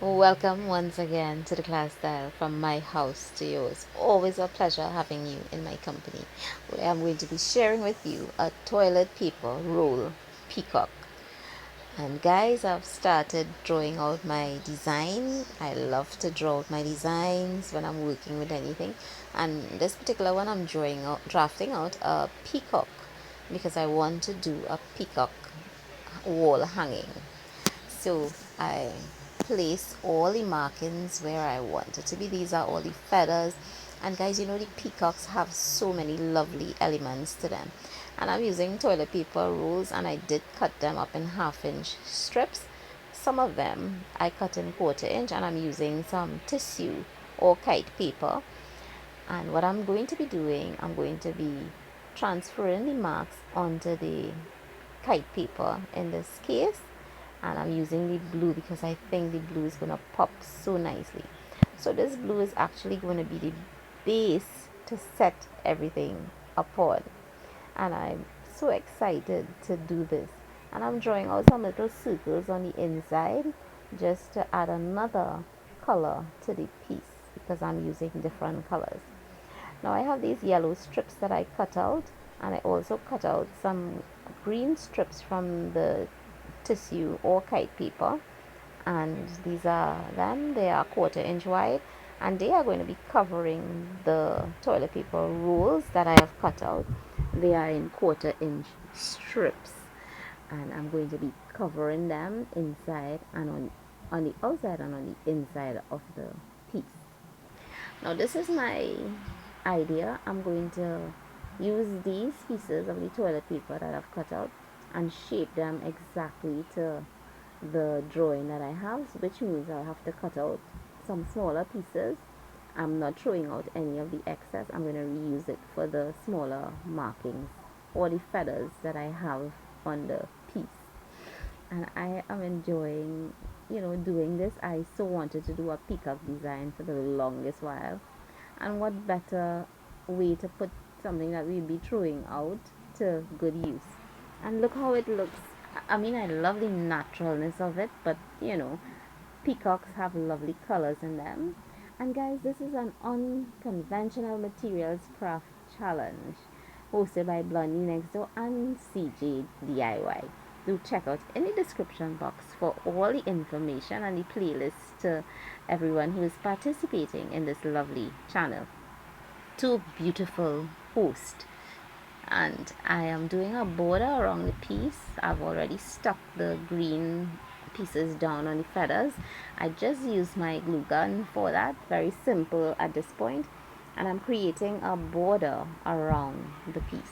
Welcome once again to the Theclastyle, from my house to yours. Always a pleasure having you in my company. Where I'm going to be sharing with you a toilet paper roll peacock. And guys, I've started drawing out my design. I love to draw out my designs when I'm working with anything. And this particular one, I'm drafting out a peacock because I want to do a peacock wall hanging. So I place all the markings where I want it to be. These are all the feathers. And guys, the peacocks have so many lovely elements to them. And I'm using toilet paper rolls, and I did cut them up in half-inch strips. Some of them I cut in quarter-inch, and I'm using some tissue or kite paper. And what I'm going to be doing, I'm going to be transferring the marks onto the kite paper in this case, and I'm using the blue because I think the blue is going to pop so nicely. So this blue is actually going to be the base to set everything upon, and I'm so excited to do this. And I'm drawing out some little circles on the inside just to add another color to the piece because I'm using different colors. Now I have these yellow strips that I cut out, and I also cut out some green strips from the tissue or kite paper, and these are them. They are quarter-inch wide, and they are going to be covering the toilet paper rolls that I have cut out. They are in quarter-inch strips, and I'm going to be covering them inside and on the outside and on the inside of the piece. Now this is my idea. I'm going to use these pieces of the toilet paper that I've cut out and shape them exactly to the drawing that I have, which means I'll have to cut out some smaller pieces. I'm not throwing out any of the excess. I'm going to reuse it for the smaller markings or the feathers that I have on the piece. And I am enjoying, doing this. I so wanted to do a peacock design for the longest while, and what better way to put something that we'll be throwing out to good use. And look how it looks. I mean, I love the naturalness of it, but peacocks have lovely colors in them. And guys, this is an unconventional materials craft challenge hosted by Blondie Next Door and CJ DIY. Do check out in the description box for all the information and the playlist to everyone who is participating in this lovely channel. Two beautiful hosts, and I am doing a border around the piece. I've already stuck the green pieces down on the feathers. I just used my glue gun for that. Very simple at this point. And I'm creating a border around the piece.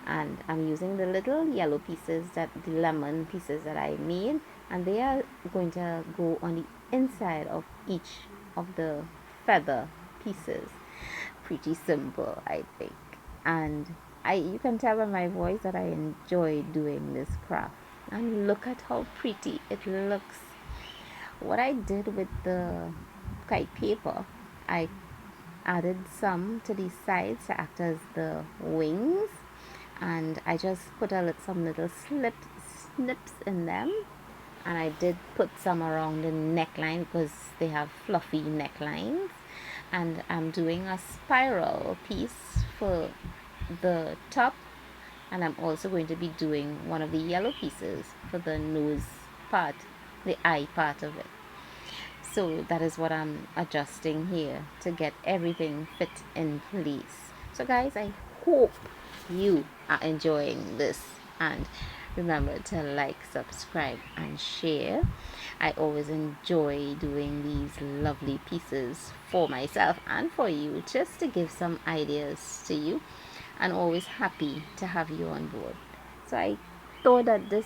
And I'm using the little yellow pieces, the lemon pieces that I made, and they are going to go on the inside of each of the feather pieces. Pretty simple, I think. And you can tell by my voice that I enjoy doing this craft. And look at how pretty it looks. What I did with the kite paper, I added some to the sides to act as the wings, and I just put some little snips in them, and I did put some around the neckline because they have fluffy necklines. And I'm doing a spiral piece for the top, and I'm also going to be doing one of the yellow pieces for the nose part, the eye part of it. So that is what I'm adjusting here to get everything fit in place. So guys, I hope you are enjoying this, and remember to like, subscribe, and share. I always enjoy doing these lovely pieces for myself and for you, just to give some ideas to you, and always happy to have you on board. So I thought that this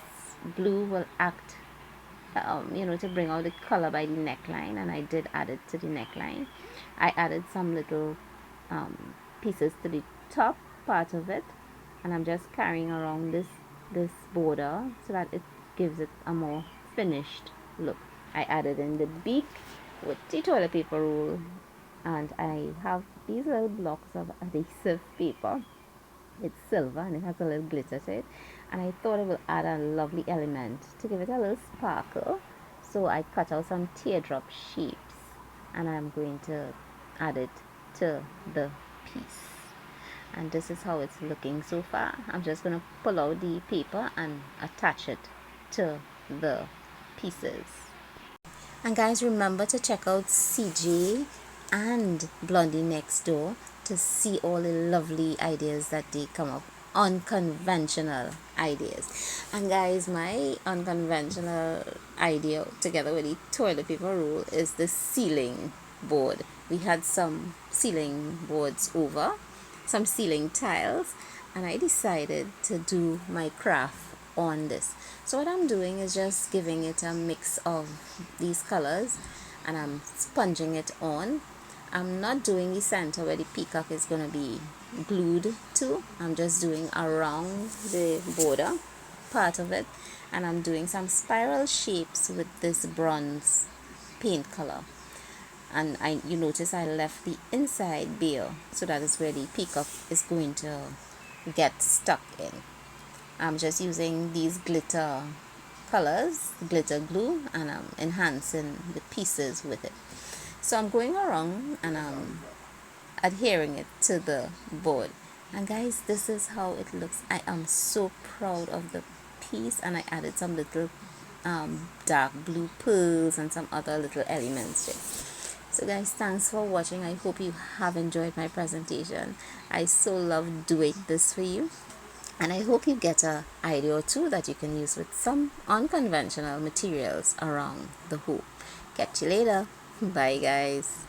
blue will act, to bring out the color by the neckline, and I did add it to the neckline. I added some little pieces to the top part of it, and I'm just carrying around this border so that it gives it a more finished look. I added in the beak with the toilet paper roll, and I have these little blocks of adhesive paper. It's silver and it has a little glitter to it, and I thought it would add a lovely element to give it a little sparkle. So I cut out some teardrop shapes and I'm going to add it to the piece. And this is how it's looking so far. I'm just going to pull out the paper and attach it to the pieces. And guys, remember to check out CJ and Blondie Next Door to see all the lovely ideas that they come up, unconventional ideas. And guys, my unconventional idea together with the toilet paper roll is the ceiling board. We had some ceiling boards over, some ceiling tiles, and I decided to do my craft on this. So what I'm doing is just giving it a mix of these colors and I'm sponging it on. I'm not doing the center where the peacock is going to be glued to. I'm just doing around the border part of it, and I'm doing some spiral shapes with this bronze paint color. And you notice I left the inside bare, so that is where the peacock is going to get stuck in. I'm just using these glitter colors, glitter glue, and I'm enhancing the pieces with it. So I'm going around and I'm adhering it to the board. And guys, this is how it looks. I am so proud of the piece, and I added some little dark blue pearls and some other little elements there. So guys, thanks for watching. I hope you have enjoyed my presentation. I so love doing this for you. And I hope you get an idea or two that you can use with some unconventional materials around the home. Catch you later. Bye guys.